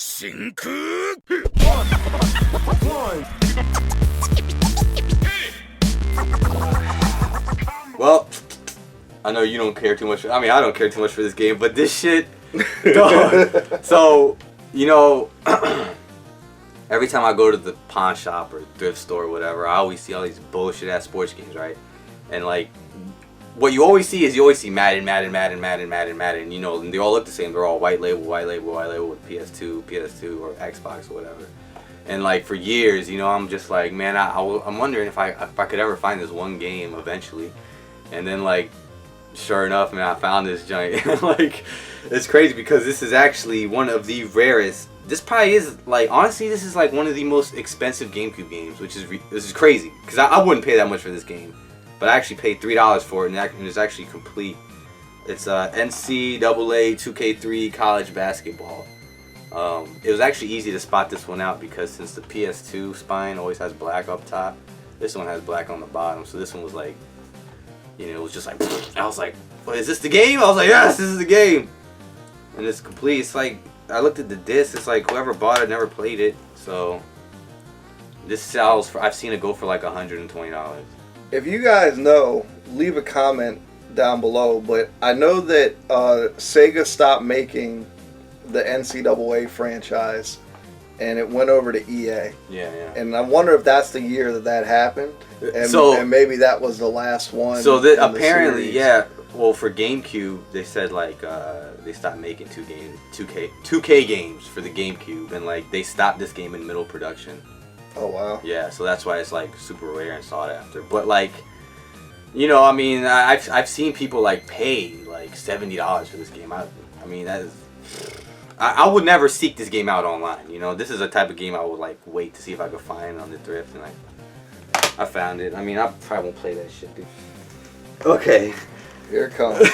Syko. Well, I know you don't care too much. I mean, I don't care too much for this game, but this shit, dog. So, you know, every time I go to the pawn shop or thrift store or whatever, I always see all these bullshit ass sports games, right? And like, what you always see is Madden. You know, and they all look the same. They're all white label with PS2 or Xbox or whatever. And like for years, you know, I'm just like, man, I'm wondering if I could ever find this one game eventually. And then like, sure enough, man, I found this giant. Like, it's crazy because this is actually one of the rarest. This probably is like, honestly, this is like one of the most expensive GameCube games, which is this is crazy because I wouldn't pay that much for this game, but I actually paid $3 for it, and it's actually complete. It's NCAA 2K3 college basketball. It was actually easy to spot this one out because since the PS2 spine always has black up top, this one has black on the bottom. So this one was like, you know, it was just like, I was like, what, is this the game? I was like, yes, this is the game. And it's complete. It's like, I looked at the disc, it's like whoever bought it never played it. So this sells for, I've seen it go for like $120. If you guys know, leave a comment down below. But I know that Sega stopped making the NCAA franchise, and it went over to EA. Yeah. And I wonder if that's the year that happened, and maybe that was the last one. So apparently, yeah. Well, for GameCube, they said like they stopped making 2K games for the GameCube, and like they stopped this game in middle production. Oh wow. Yeah, so that's why it's like super rare and sought after. But like, you know, I mean, I've seen people like pay like $70 for this game. I mean, that is. I would never seek this game out online. You know, this is a type of game I would like wait to see if I could find on the thrift, and like, I found it. I mean, I probably won't play that shit, dude. Okay. Here it comes.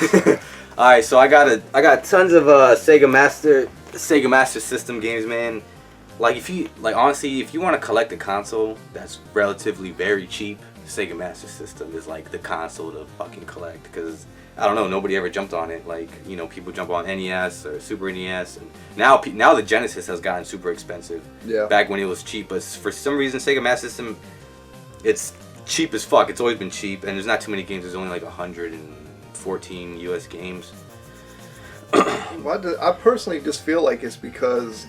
All right, so I got tons of Sega Master System games, man. Like honestly, if you want to collect a console that's relatively very cheap, Sega Master System is like the console to fucking collect because I don't know, nobody ever jumped on it. Like, you know, people jump on NES or Super NES, and now the Genesis has gotten super expensive. Yeah. Back when it was cheap, but for some reason Sega Master System, it's cheap as fuck. It's always been cheap, and there's not too many games. There's only like 114 US games. I personally just feel like it's because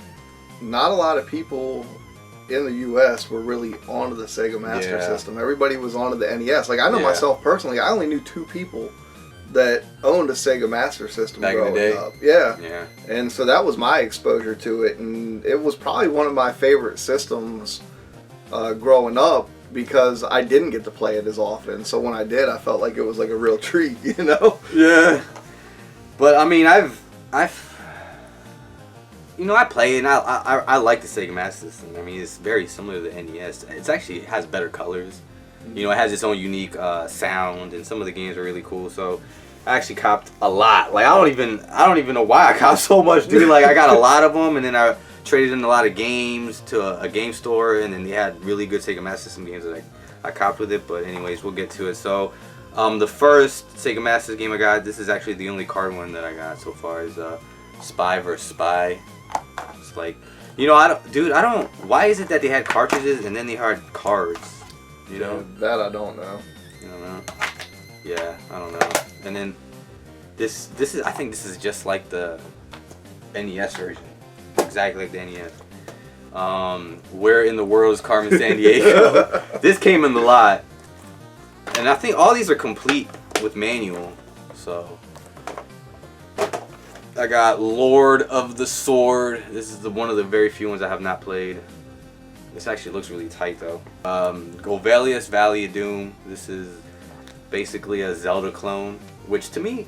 not a lot of people in the US were really onto the Sega Master System. Everybody was onto the NES. Like, I know myself personally, I only knew 2 people that owned a Sega Master System back in the day. Up. Yeah. And so that was my exposure to it, and it was probably one of my favorite systems growing up because I didn't get to play it as often. So when I did, I felt like it was like a real treat, you know? Yeah. But I mean, I've you know, I play it, and I like the Sega Master System. I mean, it's very similar to the NES. It's actually, it has better colors. You know, it has its own unique sound, and some of the games are really cool. So I actually copped a lot. Like, I don't even know why I copped so much, dude. Like, I got a lot of them, and then I traded in a lot of games to a game store, and then they had really good Sega Master System games that I copped with it. But anyways, we'll get to it. So the first Sega Master game I got, this is actually the only card one that I got so far, is Spy vs. Spy. It's like, you know, why is it that they had cartridges and then they had cards? You know? That I don't know. You don't know? Yeah, I don't know. And then this is, I think this is just like the NES version. Exactly like the NES. Where in the world is Carmen Sandiego? This came in the lot. And I think all these are complete with manual. So I got Lord of the Sword. This is one of the very few ones I have not played. This actually looks really tight though. Govelius Valley of Doom. This is basically a Zelda clone, which to me,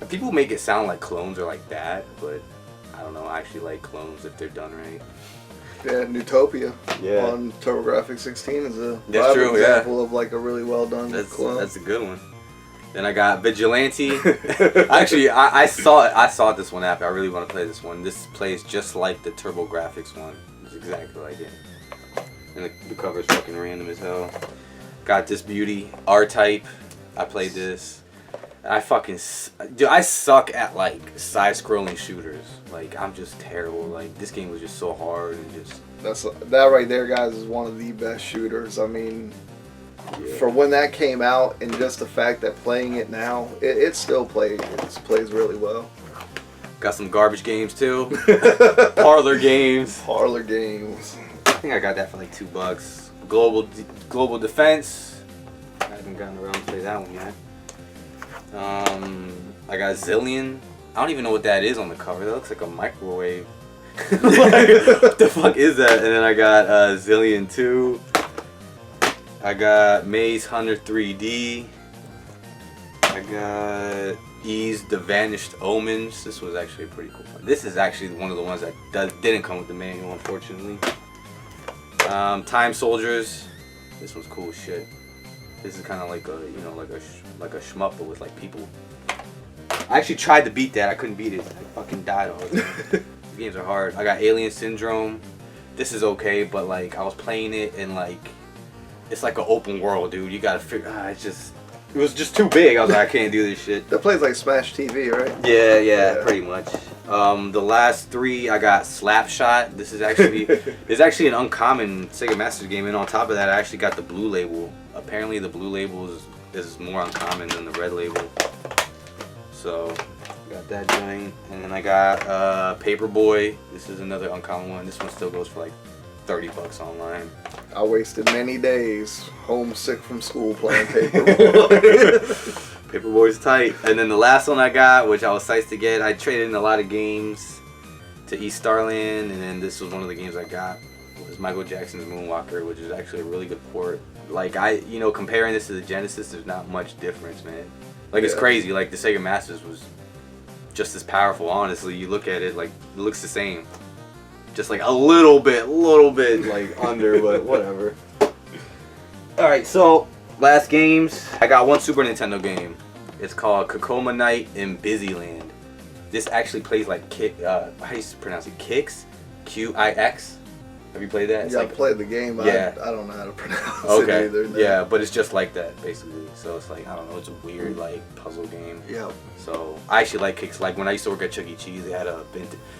people make it sound like clones are like bad, but I don't know. I actually like clones if they're done right. Yeah, Newtopia on TurboGrafx 16 is a example of like a really well done clone. That's a good one. Then I got Vigilante. Actually, I saw this one after. I really want to play this one. This plays just like the TurboGrafx one. It's exactly like it. And the cover's fucking random as hell. Got this beauty, R-Type. I played this. Dude, I suck at like side-scrolling shooters. Like I'm just terrible. Like this game was just so hard and just. That right there, guys, is one of the best shooters. I mean, for when that came out, and just the fact that playing it now, it still plays really well. Got some garbage games too. Parlor games. Parlor games. I think I got that for like $2. Global Defense. I haven't gotten around to play that one yet. I got Zillion. I don't even know what that is on the cover. That looks like a microwave. Like, what the fuck is that? And then I got Zillion 2. I got Maze Hunter 3D. I got Ys the Vanished Omens. This was actually a pretty cool one. This is actually one of the ones that didn't come with the manual, unfortunately. Time Soldiers. This one's cool as shit. This is kind of like a, you know, like a shmup, but with like people. I actually tried to beat that. I couldn't beat it. I fucking died all the time. These games are hard. I got Alien Syndrome. This is okay, but like I was playing it and like it's like an open world, dude. You gotta figure. It was just too big. I was like, I can't do this shit. That plays like Smash TV, right? Yeah, pretty much. The last 3, I got Slapshot. This is actually it's actually an uncommon Sega Master game, and on top of that, I actually got the blue label. Apparently, the blue label is more uncommon than the red label. So, got that joint, and then I got Paperboy. This is another uncommon one. This one still goes for like $30 online. I wasted many days homesick from school playing Paperboy. Paperboy's tight. And then the last one I got, which I was psyched to get, I traded in a lot of games to East Starland, and then this was one of the games I got. It was Michael Jackson's Moonwalker, which is actually a really good port. Like comparing this to the Genesis, there's not much difference, man. Like it's crazy. Like the Sega Masters was just as powerful. Honestly, you look at it, like it looks the same. Just like a little bit like under, but whatever. Alright, so last games. I got one Super Nintendo game. It's called Kokoma Night in Busyland. This actually plays like how do you pronounce it? Kix? Qix? Have you played that? Yeah, I played the game. Yeah. I don't know how to pronounce it either. No. Yeah, but it's just like that, basically. So it's like, I don't know, it's a weird, like, puzzle game. Yeah. So I actually like Kix. Like, when I used to work at Chuck E. Cheese, they had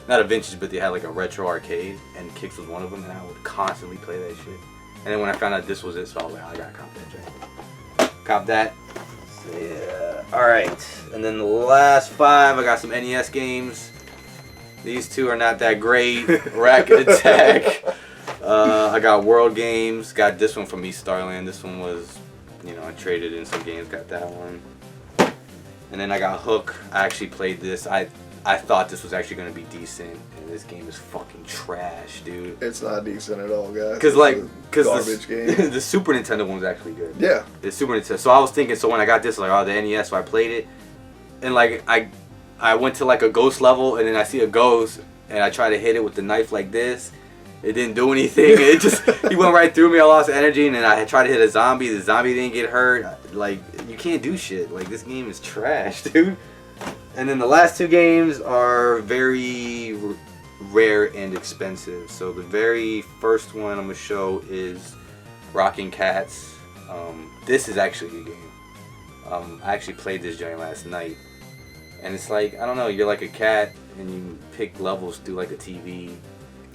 not a vintage, but they had like a retro arcade, and Kix was one of them, and I would constantly play that shit. And then when I found out this was it, so I was like, I gotta cop that joint. Cop that. So, yeah. Alright. And then the last 5, I got some NES games. These 2 are not that great. Racket Attack. I got World Games. Got this one from East Starland. This one was, I traded in some games. Got that one. And then I got Hook. I actually played this. I thought this was actually going to be decent. And this game is fucking trash, dude. It's not decent at all, guys. Because garbage game. The Super Nintendo one was actually good. Yeah. The Super Nintendo. So I was thinking, so when I got this, like, the NES, so I played it. And like, I went to like a ghost level, and then I see a ghost, and I try to hit it with the knife like this. It didn't do anything. He went right through me. I lost energy, and then I tried to hit a zombie. The zombie didn't get hurt. Like, you can't do shit. Like, this game is trash, dude. And then the last 2 games are very rare and expensive. So the very first one I'm gonna show is Rockin' Cats. This is actually a game. I actually played this joint last night. And it's like, I don't know, you're like a cat and you pick levels through like a TV.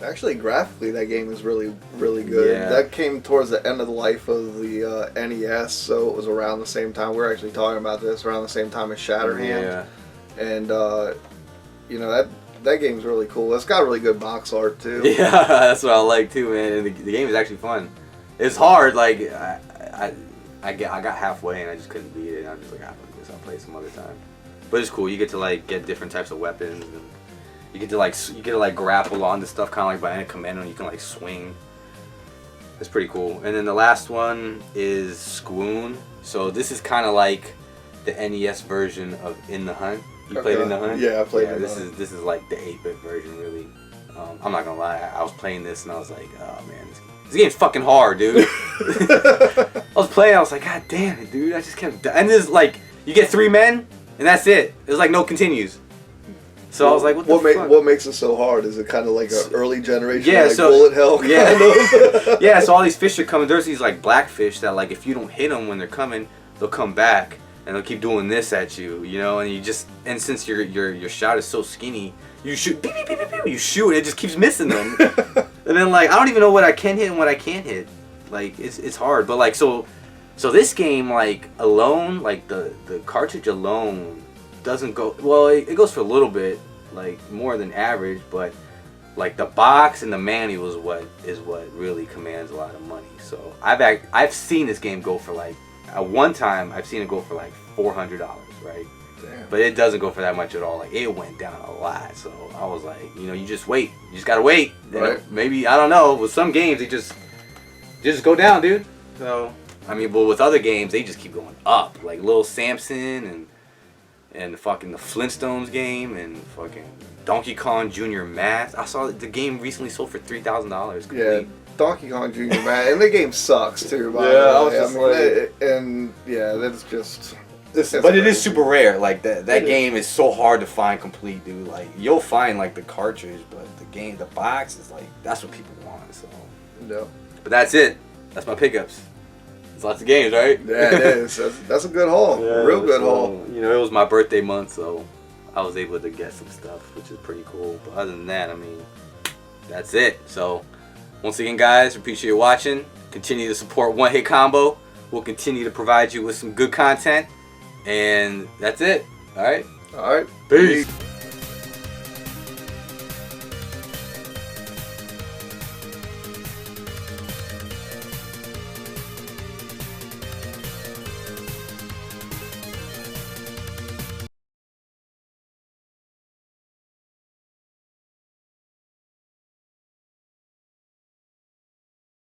Actually, graphically, that game is really, really good. Yeah. That came towards the end of the life of the NES, so it was around the same time. We're actually talking about this around the same time as Shatterhand. Yeah. And, that game's really cool. It's got really good box art, too. Yeah, that's what I like too, man. And the game is actually fun. It's hard, like, I got halfway and I just couldn't beat it. And I'm just like, I guess I'll play it some other time. But it's cool. You get to like get different types of weapons, and you get to like grapple onto stuff, kind of like by any commando. You can like swing. It's pretty cool. And then the last one is Squoon. So this is kind of like the NES version of In the Hunt. You played In the Hunt? Yeah, I played In the Hunt. This is like the 8-bit version, really. I'm not gonna lie. I was playing this and I was like, oh man, this game's fucking hard, dude. I was playing. I was like, God damn it, dude. I just kept. And this like you get 3 men. And that's it. There's like no continues. So I was like, what makes it so hard? Is it kind of like an early generation, like so, bullet hell kind of? Yeah, so all these fish are coming. There's these like black fish that like if you don't hit them when they're coming, they'll come back. and they'll keep doing this at you, you know, and since your shot is so skinny, you shoot, beep, beep, beep, beep, beep, you shoot, and it just keeps missing them. And then like I don't even know what I can hit and what I can't hit. Like it's hard, but like so this game like alone, like the cartridge alone doesn't go well. It goes for a little bit, like more than average, but like the box and the manual is what really commands a lot of money. So I've seen this game go for like at one time I've seen it go for like $400, right? Damn. But it doesn't go for that much at all. Like it went down a lot. So I was like, you know, you just wait. You just gotta wait. Right. Maybe I don't know. With some games they just go down, dude. So I mean, but with other games they just keep going up. Like Little Samson and fucking the Flintstones game and fucking Donkey Kong Jr. Math. I saw the game recently sold for $3,000. Yeah, Donkey Kong Jr. Man, and the game sucks too. By Yeah, the way. I was just like, and yeah, that's just. But it is super rare. Like that game is so hard to find complete, dude. Like you'll find like the cartridge, but the box is like that's what people want. So. No. But that's it. That's my pickups. It's lots of games, right? Yeah, it is. That's a good haul. Yeah, Real good so, haul. You know, it was my birthday month, so I was able to get some stuff, which is pretty cool. But other than that, I mean, that's it. So once again, guys, appreciate you watching. Continue to support One Hit Combo. We'll continue to provide you with some good content. And that's it. All right? All right. Peace.